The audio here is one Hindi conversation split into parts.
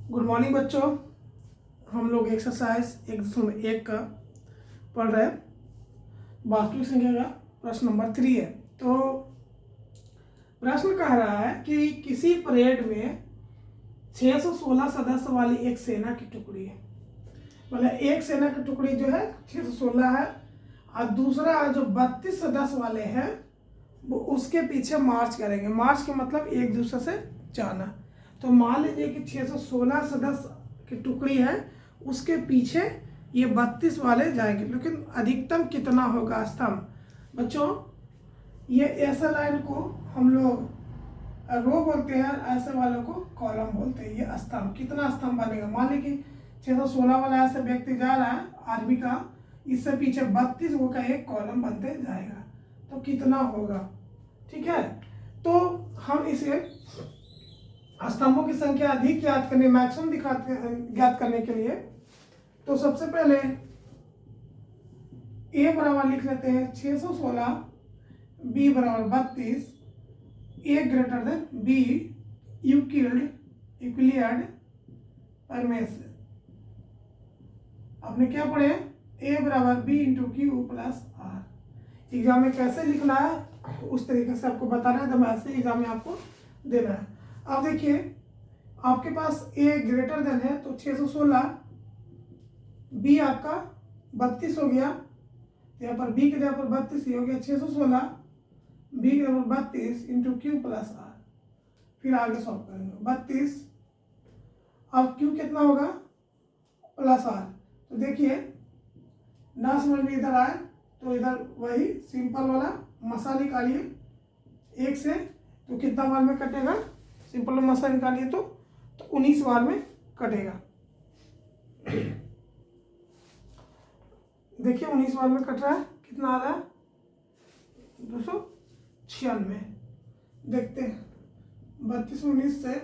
गुड मॉर्निंग बच्चों। हम लोग एक्सरसाइज 1.1 का पढ़ रहे हैं। वास्तविक संख्या का प्रश्न नंबर 3 है। तो प्रश्न कह रहा है कि किसी परेड में 616 सदस्य वाली एक सेना की टुकड़ी है। मतलब एक सेना की टुकड़ी जो है 616 है और दूसरा जो 32 सदस्य वाले हैं वो उसके पीछे मार्च करेंगे। मार्च के मतलब एक दूसरे से जाना। तो मान लीजिए कि 616 सदस्य की टुकड़ी है, उसके पीछे ये 32 वाले जाएंगे, लेकिन अधिकतम कितना होगा स्तंभ? बच्चों ये ऐसा लाइन को हम लोग रो बोलते हैं, ऐसे वालों को कॉलम बोलते हैं। ये स्तंभ कितना स्तंभ बनेगा? मान लीजिए कि 616 वाला ऐसे व्यक्ति जा रहा है आर्मी का, इससे पीछे 32 वो का एक कॉलम बनते जाएगा, तो कितना होगा? ठीक है, तो हम इसे स्तंभों की संख्या अधिक याद करने, मैक्सिमम ज्ञात करने के लिए तो सबसे पहले ए बराबर लिख लेते हैं 616, बी बराबर 32, A greater than B, Euclid परमेश। आपने क्या पढ़े? ए बराबर B into Q plus R. Exam में कैसे लिखना है उस तरीके से आपको बताना है, तो ऐसे एग्जाम में आपको देना है। अब देखिए आपके पास ए ग्रेटर देन है तो 616, बी आपका 32 हो गया, यहाँ पर बी के जगह पर 32 ही हो गया। 616 बी के जगह पर 32 इंटू क्यू प्लस आर। फिर आगे सॉल्व करेंगे 32, अब क्यू कितना होगा? Plus R. तो देखिए ना समझ में इधर आए तो इधर वही सिंपल वाला मसा निकालिए एक से, तो कितना बार में कटेगा? सिंपल मसा निकालिए तो 19 बार में कटेगा। देखिए 19 बार में कट रहा है, कितना आ रहा है? 296। देखते हैं 32 19 से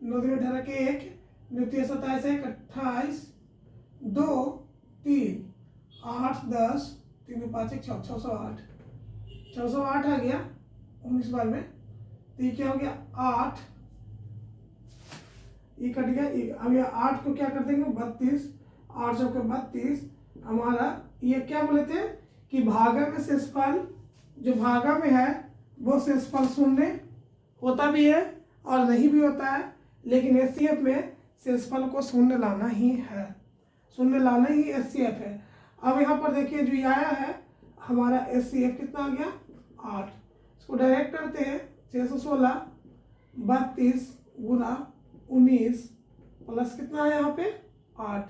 9 2 18 के 1 9 3 27 1 28 2 3 8 10 3 5 1 6 608 608 आ गया 19 बार में। तो ये क्या हो गया? 8, ये कट गया। अब ये 8 को क्या कर देंगे? 32, 8 चौके 32। हमारा ये क्या बोले थे कि भागा में शेषफल, जो भागा में है वो शेषफल शून्य होता भी है और नहीं भी होता है, लेकिन एचसीएफ में शेषफल को शून्य लाना ही है, शून्य लाना ही एचसीएफ है। अब यहाँ पर देखिए जो ये आया है हमारा एचसीएफ कितना आ गया? 8। इसको डायरेक्ट करते हैं 616 32 गुना 19 प्लस कितना है यहाँ पे? 8।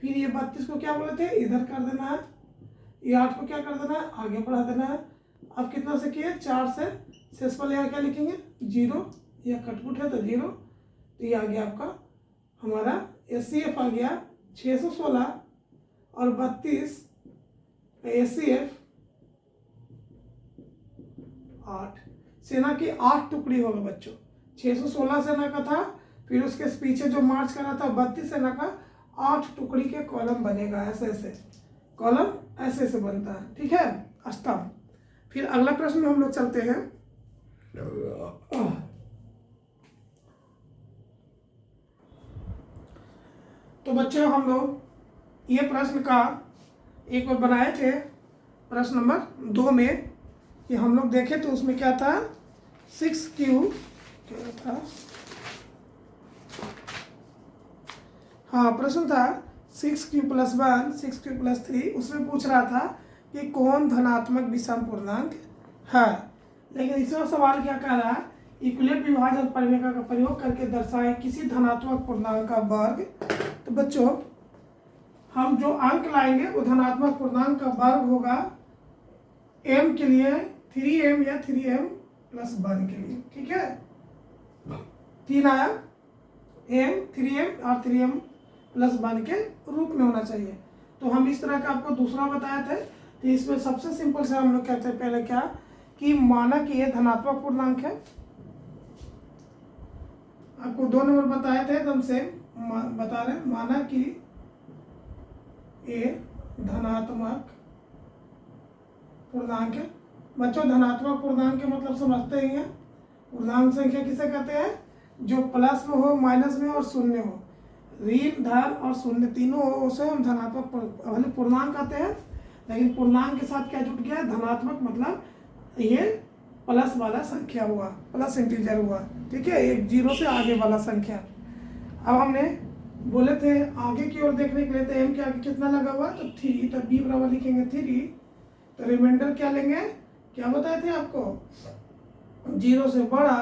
फिर ये 32 को क्या बोले थे? इधर कर देना है, ये 8 को क्या कर देना है? आगे बढ़ा देना है। अब कितना से किए? 4 से शेषफल यहाँ क्या लिखेंगे? 0, यह कटपुट है तो 0। तो ये आ गया आपका हमारा एचसीएफ आ गया 616 और 32 एचसीएफ 8। सेना की 8 टुकड़ी होगा बच्चों। 616 सेना का था, फिर उसके पीछे जो मार्च कर रहा था 32 सेना का, 8 टुकड़ी के कॉलम बनेगा। ऐसे ऐसे कॉलम ऐसे ऐसे बनता है, ठीक है, स्तंभ। फिर अगला प्रश्न में हम लोग चलते हैं। तो बच्चों हम लोग ये प्रश्न का एक बार बनाए थे प्रश्न नंबर 2 में, कि हम लोग देखे तो उसमें क्या था? 6Q क्या था? हाँ, प्रश्न था 6Q + 1 6Q + 3। उसमें पूछ रहा था कि कौन धनात्मक विषम पूर्णांक है। लेकिन इसमें सवाल क्या कह रहा है? इक्विलेट विभाजन परिमेय का प्रयोग करके दर्शाए किसी धनात्मक पूर्णांक का वर्ग। तो बच्चों हम जो अंक लाएंगे वो धनात्मक पूर्णांक का वर्ग होगा m के लिए 3m या 3m + 1 के लिए, ठीक है। 3 आया, m 3m और 3m + 1 के रूप में होना चाहिए। तो हम इस तरह का आपको दूसरा बताया था। तो इसमें सबसे सिंपल से हम लोग कहते हैं पहले क्या, कि माना कि ये धनात्मक पूर्णांक है। आपको 2 नंबर बताए थे, एकदम से बता रहे हैं। माना कि ये धनात्मक पूर्णांक है। बच्चों धनात्मक पूर्णांक के मतलब समझते ही हैं। पूर्णांक संख्या किसे कहते हैं? जो प्लस में हो, माइनस में और शून्य हो, ऋण, धन और शून्य तीनों हो, उसे हम धनात्मक पहले पूर्णांक कहते हैं। लेकिन पूर्णांक के साथ क्या जुट गया, धनात्मक, मतलब ये प्लस वाला संख्या हुआ, प्लस इंटीजर हुआ, ठीक है, एक जीरो से आगे वाला संख्या। अब हमने बोले थे आगे की ओर देखने के लिए, तो एम के आगे कितना लगा हुआ, तो 3, तो बी बराबर लिखेंगे 3, तो रिमाइंडर क्या लेंगे, क्या बताए थे आपको, 0 से बड़ा,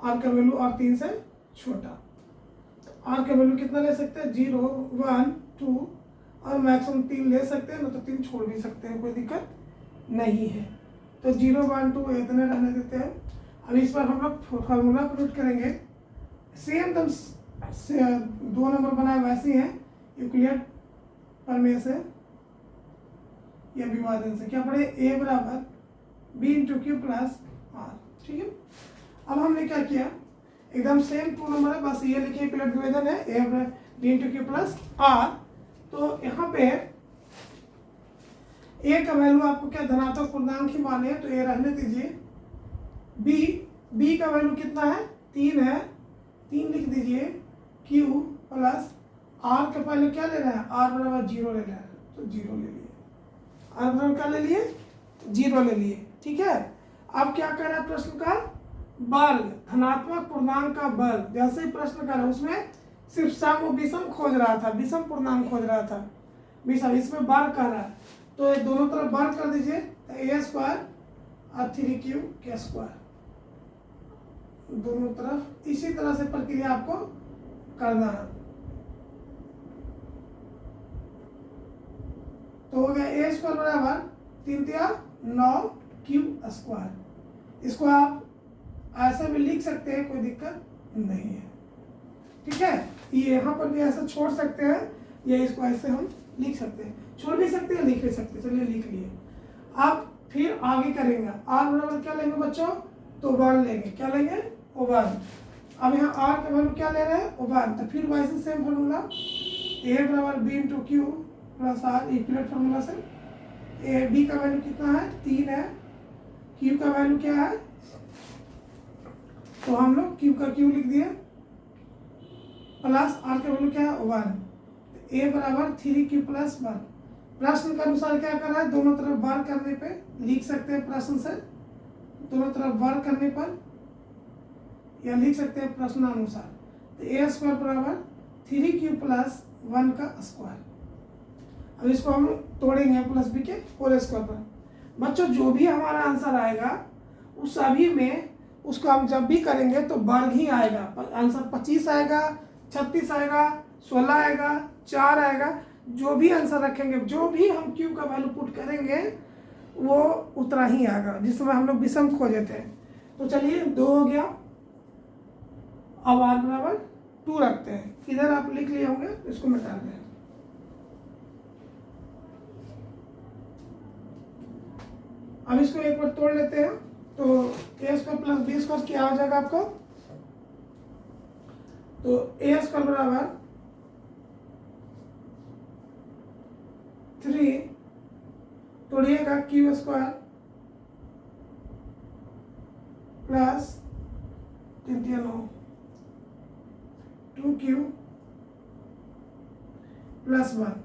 आर का वैल्यू और 3 से छोटा। तो आर का वैल्यू कितना ले सकते हैं, 0, 1, 2 और मैक्सिमम 3 ले सकते हैं ना, तो 3 छोड़ भी सकते हैं, कोई दिक्कत नहीं है। तो 0, 1, 2 इतने रहने देते हैं। अब इस पर हम लोग फार्मूला पुट करेंगे, सेम एकदम से 2 नंबर बनाए वैसे हैं, यूक्लिड प्रमेय से या विभाजन से। क्या पढ़े, ए बराबर B into Q plus R, ठीक है। अब हमने क्या किया, एकदम सेम 2 नंबर है, बस ये लिखिए यूक्लिड विभाजन है, ए बराबर B into Q plus R. तो यहाँ पे ए का वैल्यू आपको क्या धनात्मक पूर्णांक ही माने, तो ए रहने दीजिए। बी का वैल्यू कितना है, 3 है, 3 लिख दीजिए। क्यू प्लस आर का पहले क्या ले रहा है, आर बराबर 0 ले रहा है, तो 0 ले लिए। आर बराबर क्या ले लिए, 0 ले लिए, ठीक है। अब क्या कर रहा है प्रश्न का वर्ग, धनात्मक पूर्णांक का वर्ग। जैसे ही प्रश्न कर रहा है उसमें सिर्फ सम और विषम खोज रहा था, विषम पूर्णांक खोज रहा था, विषम, इसमें वर्ग कर रहा है, तो ये दोनों तरफ वर्ग कर दीजिए, तो ए स्क्वायर और 3q के स्क्वायर, दोनों तरफ इसी तरह से प्रक्रिया आपको करना है। तो हो गया ए स्क्वायर बराबर 3 तिया 9 क्यू स्क्वायर। इसको आप ऐसे भी लिख सकते हैं, कोई दिक्कत नहीं है, ठीक है। ये यहाँ पर भी ऐसा छोड़ सकते हैं, या इसको ऐसे हम लिख सकते हैं, छोड़ भी सकते हैं, लिख भी सकते हैं, चलिए लिख लिए। अब फिर आगे करेंगे, आर बराबर क्या लेंगे बच्चों, तो 1 लेंगे, क्या लेंगे, ओ 1। अब यहाँ आर का वैल्यू क्या ले रहे हैं, ओ 1, तो फिर वैसे सेम फॉर्मूला, ए बराबर B into Q plus R, इक्वलेट फॉर्मूला से। ए बी का वैल्यू कितना है, 3 है, क्यू का वैल्यू क्या है, तो हम लोग क्यू का क्यू लिख दिए, प्लस आर का वैल्यू क्या है, 1। ए बराबर 3q प्लस 1। प्रश्न के अनुसार क्या कर रहा है, दोनों तरफ वर्ग करने पे लिख सकते हैं प्रश्न से, दोनों तरफ वर्ग करने पर, या लिख सकते हैं प्रश्न अनुसार। तो ए स्क्वायर बराबर 3q प्लस 1 का स्क्वायर। अब इसको हम तोड़ेंगे प्लस बी के होल स्क्वायर पर। बच्चों जो भी हमारा आंसर आएगा उस सभी में उसको हम जब भी करेंगे तो वर्ग ही आएगा। आंसर 25 आएगा, 36 आएगा, 16 आएगा, 4 आएगा, जो भी आंसर रखेंगे, जो भी हम क्यू का वैल्यू पुट करेंगे वो उतना ही आएगा जिसमें हम लोग विषम खोजे थे। तो चलिए 2 हो गया। अब आर बराबर 2 रखते हैं, इधर आप लिख लिए होंगे, इसको मिटा दें। अब इसको एक बार तोड़ लेते हैं, तो A square plus B square क्या हो जाएगा आपको, तो ए स्क्वायर बराबर 3 तोड़िएगा Q square plus 3 9 2q plus 1,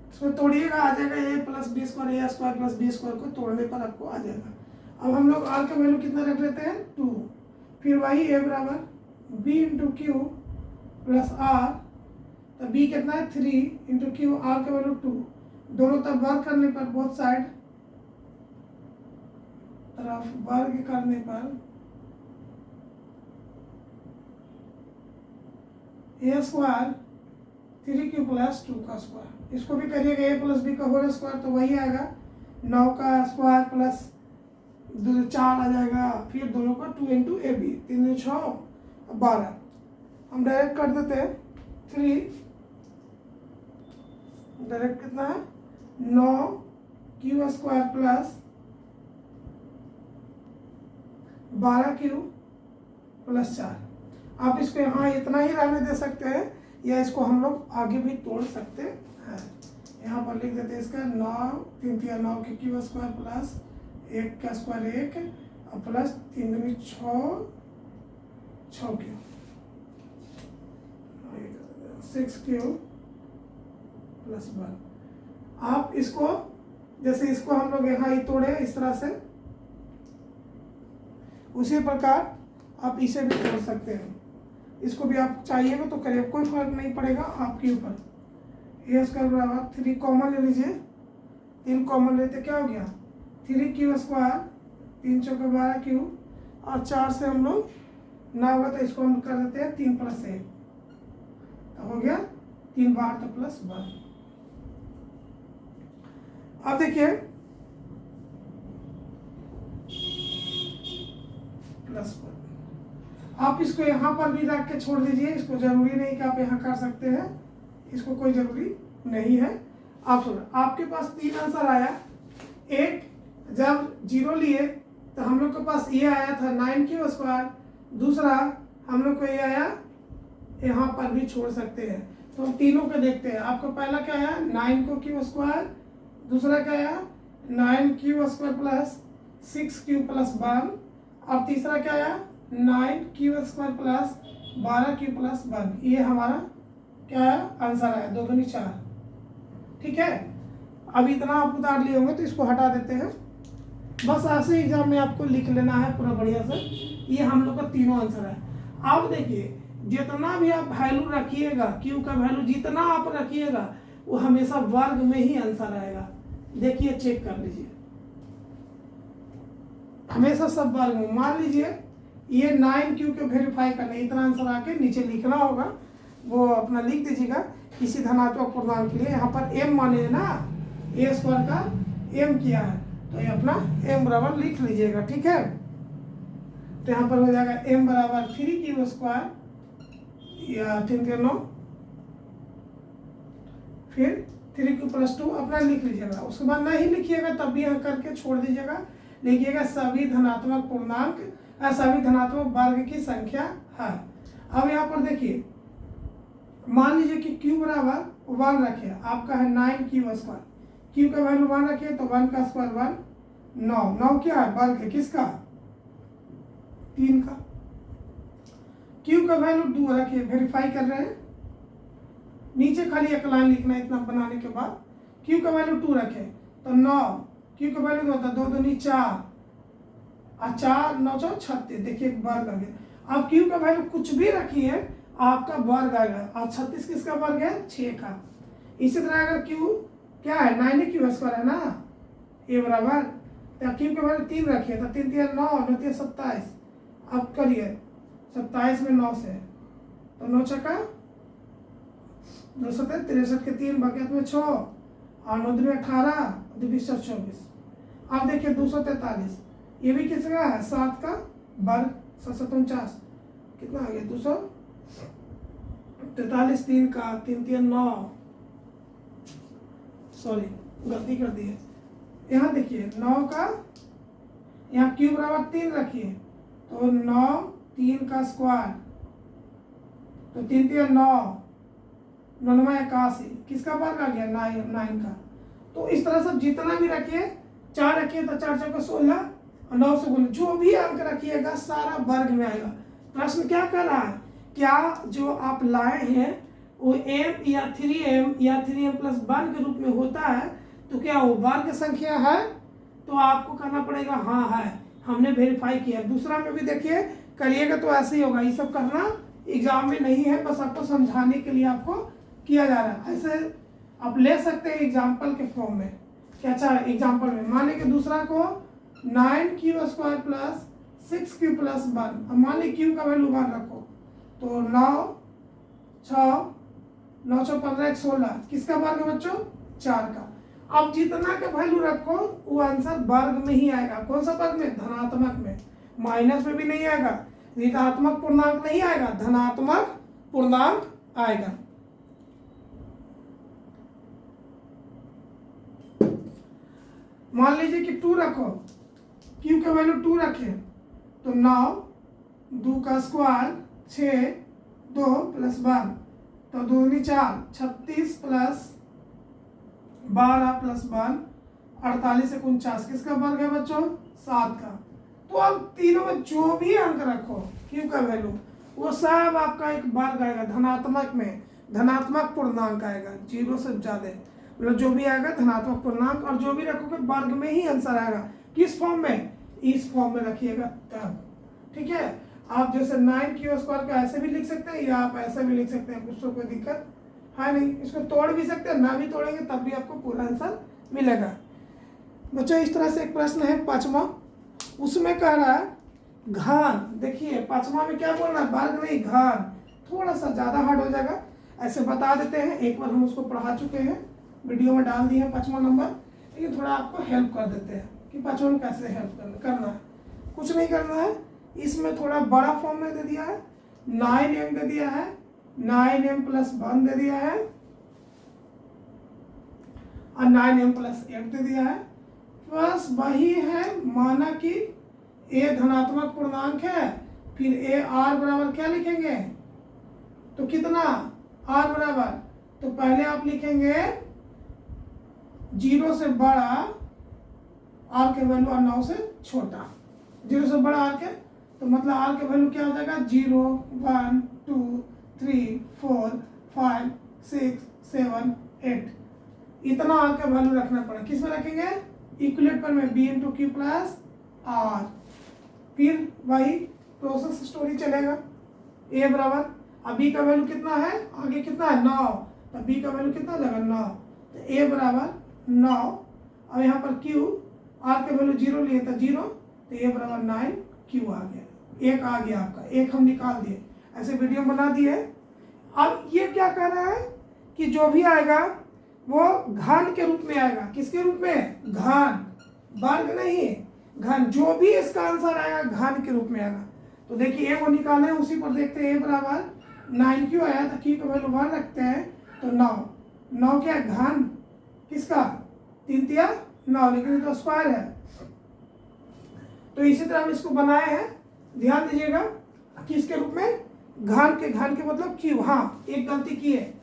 इसमें तोड़िएगा आ जाएगा A plus B square, A square plus B square को तोड़ने पर आपको आ जाएगा। अब हम लोग आर का वैल्यू कितना रख लेते हैं, 2, फिर वही ए बराबर B into Q plus R, तो बी कितना है 3 इंटू क्यू, आर का वैल्यू 2, दोनों तरफ वर्ग करने पर, बोथ साइड तरफ वर्ग करने पर ए स्क्वायर 3q प्लस 2 का स्क्वायर, इसको भी करिएगा ए प्लस बी का होल स्क्वायर, तो वही आएगा 9 का स्क्वायर प्लस 4 आ जाएगा, फिर दोनों का 2 इंटू ए बी, 3 6 12। हम डायरेक्ट कर देते हैं 3, डायरेक्ट कितना है 9q square plus 12q plus 4। आप इसको यहाँ इतना ही रहने दे सकते हैं, या इसको हम लोग आगे भी तोड़ सकते हैं। यहाँ पर लिख देते हैं इसका 9 3 3 9 के क्यू स्क्वायर प्लस 1 का स्क्वायर 1 और प्लस 3 दूनी 6 6 क्यू 6 क्यू प्लस 1। आप इसको जैसे इसको हम लोग यहाँ ही तोड़े इस तरह से, उसी प्रकार आप इसे भी तोड़ सकते हैं। इसको भी आप चाहिएगा तो करिए, कोई फर्क नहीं पड़ेगा आपके ऊपर। ए स्क्वायर बराबर 3 कॉमन ले लीजिए, 3 कॉमन लेते क्या हो गया 3 क्यू स्क्वायर, 3 चौके 12 क्यू, और 4 से हम लोग ना होगा तो इसको हम कर देते हैं 3 + 1, तो हो गया 3 बार तो प्लस 1। अब देखिए प्लस 1, आप इसको यहाँ पर भी रख के छोड़ दीजिए, इसको जरूरी नहीं कि आप यहाँ कर सकते हैं, इसको कोई जरूरी नहीं है। आप सुनो, आपके पास 3 आंसर आया। एक जब 0 लिए तो हम लोग के पास ये आया था 9 क्यू स्क्वायर, दूसरा हम लोग को ये आया, यहाँ पर भी छोड़ सकते हैं। तो हम तीनों को देखते हैं। आपको पहला क्या आया 9 को क्यू स्क्वायर, दूसरा क्या आया 9 Q square plus 6 Q plus 1, और तीसरा क्या आया 9 Q square plus 12 Q plus 1। ये हमारा क्या है आंसर आया, 2 दूनी 4। ठीक है, अब इतना आप उतार लिए होंगे तो इसको हटा देते हैं। बस ऐसे एग्जाम में आपको लिख लेना है पूरा बढ़िया से। ये हम लोग का तीनों आंसर है। अब देखिए जितना भी आप वैल्यू रखिएगा, क्यू का वैल्यू जितना आप रखिएगा वो हमेशा वर्ग में ही आंसर आएगा। देखिए चेक कर लीजिए, हमेशा सब वर्ग में। मान लीजिए ये 9 क्यू के वेरीफाई करने, इतना आंसर आके नीचे लिखना होगा, वो अपना लिख दीजिएगा किसी धनात्मक पूर्णांक के लिए। यहाँ पर m माने ना, ए स्क्वायर का m किया है, तो ये अपना m बराबर लिख लीजिएगा। ठीक है, तो यहाँ पर हो जाएगा m बराबर 3 क्यू स्क्वायर या 3 के 9, फिर 3 क्यू प्लस 2 अपना लिख लीजिएगा। उसके बाद नहीं लिखिएगा तब भी यहाँ करके छोड़ दीजिएगा, लिखिएगा सभी धनात्मक पूर्णांक सभी धनात्मक वर्ग की संख्या है। अब यहाँ पर देखिए मान लीजिए कि q बराबर 1 रखे, आपका है 9 क्यू स्क्वायर, q का वैल्यू 1 रखिए तो 1 का स्क्वायर 1, 9 क्या है वर्ग है किसका 3 का। q का वैल्यू 2 रखिए, वेरीफाई कर रहे हैं, नीचे खाली एक लाइन लिखना है इतना बनाने के बाद। q का वैल्यू 2 रखे तो 9, q का वैल्यू होता है 2 दूनी 4 और 4 9 4 36, देखिए वर्ग आ गया। अब q का वैल्यू कुछ भी रखिए आपका वर्ग आएगा, और 36 किसका वर्ग है 6 का। इसी तरह अगर q क्या है 9 क्यू स्क्वायर है ना, a बराबर, तो q का वैल्यू 3 रखिए तो 3 3 9 9 3 27। अब करिए 27 में 9 से तो 9 छक्का 263 के 3 बकेट में 6 और 9 में 18 20 24। अब देखिए 243, ये भी किसका है 7 का वर्ग, 749 कितना आ गया 243, 3 का 3 3 9, सॉरी गलती कर दी है। यहाँ देखिए 9 का, यहाँ क्यू बराबर 3 रखिए तो 9 3 का स्क्वायर तो 3 3 9 9 81, किसका वर्ग आ गया 9 का। तो इस तरह से जितना भी रखिए, 4 रखिए तो 4 4 16 और 9 से गुना, जो भी अंक रखिएगा सारा वर्ग में आएगा। प्रश्न क्या कर रहा है, क्या जो आप लाए हैं वो m या 3m या 3m प्लस 1 के रूप में होता है, तो क्या वो वर्ग संख्या है, तो आपको करना पड़ेगा हाँ है, हमने वेरीफाई किया। दूसरा में भी देखिए करिएगा तो ऐसे ही होगा। ये सब करना एग्जाम में नहीं है, बस आपको समझाने के लिए आपको किया जा रहा है। ऐसे आप ले सकते हैं एग्जाम्पल के फॉर्म में। क्या अच्छा एग्जाम्पल में मान लीजिए दूसरा को 9 Q square plus 6 Q plus 1, अब मान लीजिए क्यू का वैल्यू 1 रखो तो 9 6 9 6 15 1 16, किसका वर्ग है बच्चों 4 का। अब जितना का वैल्यू रखो वो आंसर वर्ग में ही आएगा। कौन सा वर्ग में, धनात्मक में, माइनस में भी नहीं आएगा, ऋणात्मक पूर्णांक नहीं आएगा, धनात्मक पूर्णांक आएगा। मान लीजिए कि 2 रखो, q का वैल्यू 2 रखे तो 9 2 का स्क्वायर 6 2 प्लस 1 तो 2 दूनी 4 36 प्लस 12 प्लस 1 48 से 49, किसका वर्ग है बच्चों 7 का। तो अब तीनों में जो भी अंक रखो q का वैल्यू वो सब आपका एक वर्ग आएगा, धनात्मक में धनात्मक पूर्णांक आएगा, 0 से ज़्यादा, मतलब जो भी आएगा धनात्मक पूर्णांक, और जो भी रखोगे वर्ग में ही आंसर आएगा। किस फॉर्म में? इस फॉर्म में रखिएगा तब, ठीक है। आप जैसे 9q² को ऐसे भी लिख सकते हैं या आप ऐसे भी लिख सकते हैं, उसको कोई दिक्कत है नहीं। इसको तोड़ भी सकते हैं, ना भी तोड़ेंगे तब भी आपको पूरा आंसर मिलेगा। बच्चों इस तरह से एक प्रश्न है 5वां, उसमें कह रहा है घन। देखिए 5वां में क्या बोल रहा है? वर्ग नहीं, घन। थोड़ा सा ज़्यादा हार्ड हो जाएगा, ऐसे बता देते हैं। एक बार हम उसको पढ़ा चुके हैं, वीडियो में डाल दिए हैं 5वां नंबर, लेकिन थोड़ा आपको हेल्प कर देते हैं कि 5वां में कैसे हेल्प करना है। कुछ नहीं करना है, इसमें थोड़ा बड़ा फॉर्म में दे दिया है, 9m दे दिया है, 9m + 1 दे दिया है और 9m + 8 दे दिया है। बस वही है, माना कि a धनात्मक पूर्णांक है, फिर a r बराबर क्या लिखेंगे? तो कितना r बराबर, तो पहले आप लिखेंगे 0 से बड़ा r के वैल्यू और 9 से छोटा। 0 से बड़ा r के, तो मतलब r के वैल्यू क्या हो जाएगा? 0 1 2 3 4 5 6 7 8, इतना r का वैल्यू रखना पड़ेगा। किस में रखेंगे? इक्विलेटर में b × q + r। फिर वही प्रोसेस स्टोरी चलेगा। a बराबर, अब b का वैल्यू कितना है? आगे कितना है? 9, तो b का वैल्यू कितना हो जाएगा? 9, तो a बराबर 9। अब यहाँ पर q, r के वैल्यू 0 लिए तो 0, तो a बराबर 9q आ गया, 1 आ गया आपका, 1 हम निकाल दिए, ऐसे वीडियो बना दिए। अब ये क्या कर रहा है कि जो भी आएगा वो घन के रूप में आएगा। किसके रूप में? घन, वर्ग नहीं, घन। जो भी इसका आंसर आएगा घन के रूप में आएगा। तो देखिए a को निकाले, उसी पर देखते हैं। a बराबर 9q आया, तो q का वैल्यू 1 रखते हैं, तो 9 क्या घन किसका? 3 तिया 9, लेकिन तो स्क्वायर है। तो इसी तरह हम इसको बनाए हैं, ध्यान दीजिएगा। किसके रूप में? घन के मतलब q। हाँ, एक गलती की है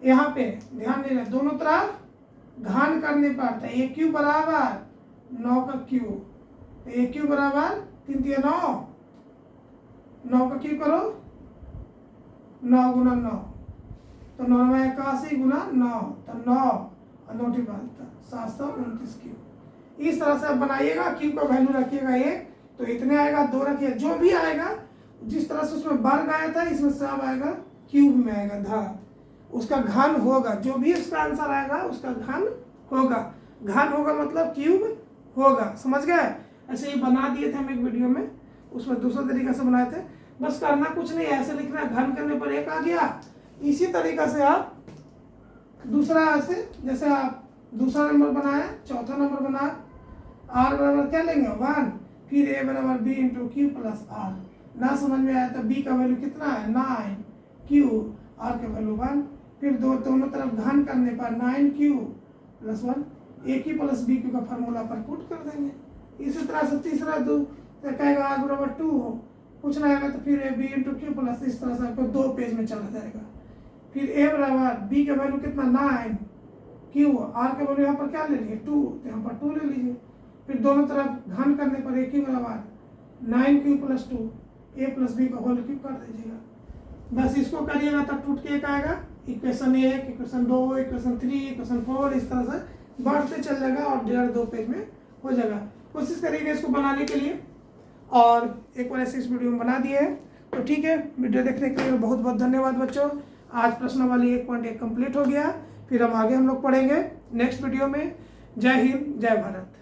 यहाँ पे, ध्यान देना, दोनों तरफ घन करने पर था। aq बराबर 9 का q, aq बराबर 3 तिया 9, 9 का q करो, 9 × 9, तो 9 में 81 × 9, तो 9 और 9 729q। इस तरह से आप बनाइएगा, q का वैल्यू रखिएगा 1, तो इतने आएगा, 2 रखिए। जो भी आएगा, जिस तरह से उसमें वर्ग आया था, इसमें सब आएगा क्यूब में आएगा, धा उसका घन होगा। जो भी उसका आंसर आएगा उसका घन होगा। घन होगा मतलब क्यूब होगा, समझ गए? ऐसे ही बना दिए थे हम एक वीडियो में, उसमें दूसरे तरीके से बनाए थे। बस करना कुछ नहीं, ऐसे लिखना, घन करने पर 1 आ गया। इसी तरीका से आप दूसरा, ऐसे जैसे आप दूसरा नंबर बनाया, चौथा नंबर बनाया, r बराबर क्या लेंगे? 1, फिर a बराबर b × q + r। ना समझ में आया तो b का वैल्यू कितना है? 9, q, r का वैल्यू 1। फिर दोनों तरफ घन करने पर 9q + 1, aq + bq का फार्मूला पर पुट कर देंगे। इसी तरह से तीसरा कहेगा r बराबर 2 हो, कुछ ना आएगा तो फिर b × q + इस तरह से आपको 2 पेज में चला जाएगा। फिर a बराबर b का वैल्यू कितना? 9, q, r का वैल्यू यहाँ पर क्या ले लिए? 2, तो यहाँ पर 2 ले लीजिए। फिर दोनों तरफ घन करने पर aq बराबर 9q + 2, a + b का होल क्यूब कर दीजिएगा। बस इसको करिएगा तब टूट के 1 आएगा। इक्वेशन 1, इक्वेशन 2, इक्वेशन 3, इक्वेशन 4, इस तरह से बढ़ते चल जाएगा और 1.5-2 पेज में हो जाएगा। कोशिश करिएगा इसको बनाने के लिए, और एक बार ऐसे इस वीडियो में बना दिए हैं। तो ठीक है, वीडियो देखने के लिए बहुत बहुत धन्यवाद बच्चों। आज प्रश्नावली 1.1 कंप्लीट हो गया। फिर हम लोग पढ़ेंगे नेक्स्ट वीडियो में। जय हिंद, जय भारत।